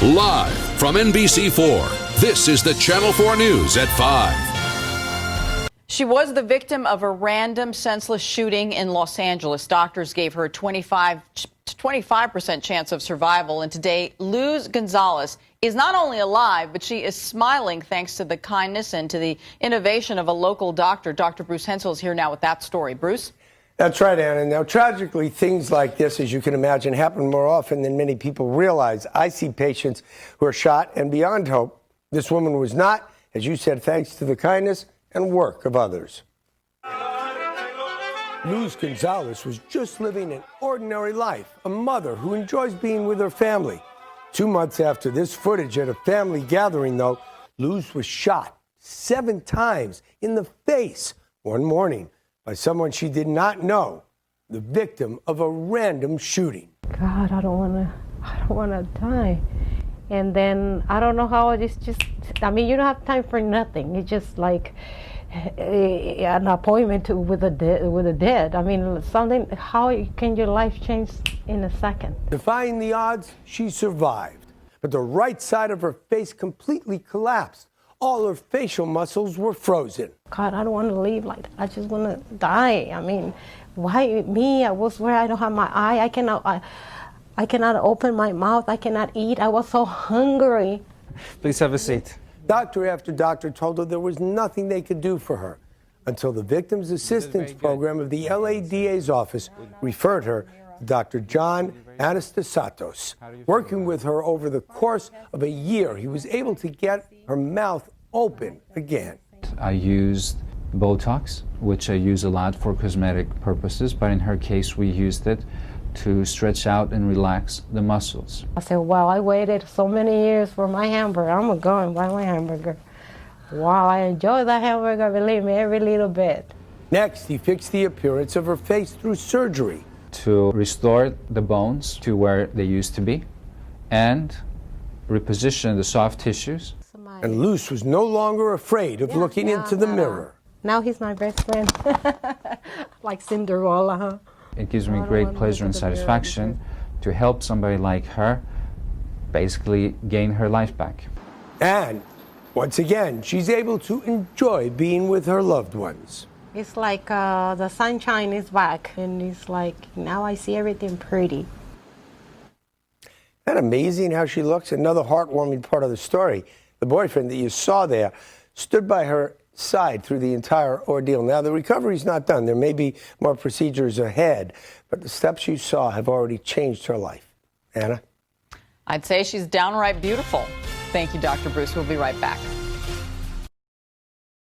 Live from NBC4, this is the Channel 4 News at 5. She was the victim of a random, senseless shooting in Los Angeles. Doctors gave her a 25% chance of survival. And today, Luz Gonzalez is not only alive, but she is smiling thanks to the kindness and to the innovation of a local doctor. Dr. Bruce Hensel is here now with that story. Bruce? That's right, Anna. Now, tragically, things like this, as you can imagine, happen more often than many people realize. I see patients who are shot and beyond hope. This woman was not, as you said, thanks to the kindness and work of others. Luz Gonzalez was just living an ordinary life, a mother who enjoys being with her family. 2 months after this footage at a family gathering, though, Luz was shot 7 times in the face one morning by someone she did not know, the victim of a random shooting. God, I don't want to die. And then I don't know how it's just, I mean, you don't have time for nothing. It's just like an appointment with the dead. I mean, something, how can your life change in a second? Defying the odds, she survived. But the right side of her face completely collapsed. All her facial muscles were frozen. God, I don't want to leave like that. I just want to die. I mean, why me? I was where I don't have my eye. I cannot open my mouth. I cannot eat. I was so hungry. Please have a seat. Doctor after doctor told her there was nothing they could do for her until the Victims Assistance Program of the LA DA's office referred her to Dr. John Anastasatos. Working with her over the course of a year, he was able to get her mouth open again. I used Botox, which I use a lot for cosmetic purposes, but in her case we used it to stretch out and relax the muscles. I said, wow, I waited so many years for my hamburger. I'm going to go and buy my hamburger. Wow, I enjoy that hamburger, believe me, every little bit. Next, he fixed the appearance of her face through surgery. To restore the bones to where they used to be and reposition the soft tissues. And Luz was no longer afraid of looking into the mirror. Now he's my best friend. Like Cinderella, huh? It gives me great pleasure and satisfaction to help somebody like her basically gain her life back. And once again, she's able to enjoy being with her loved ones. It's like the sunshine is back, and it's like now I see everything pretty. Isn't that amazing how she looks? Another heartwarming part of the story. The boyfriend that you saw there stood by her side through the entire ordeal. Now, the recovery's not done. There may be more procedures ahead, but the steps you saw have already changed her life. Anna? I'd say she's downright beautiful. Thank you, Dr. Bruce. We'll be right back.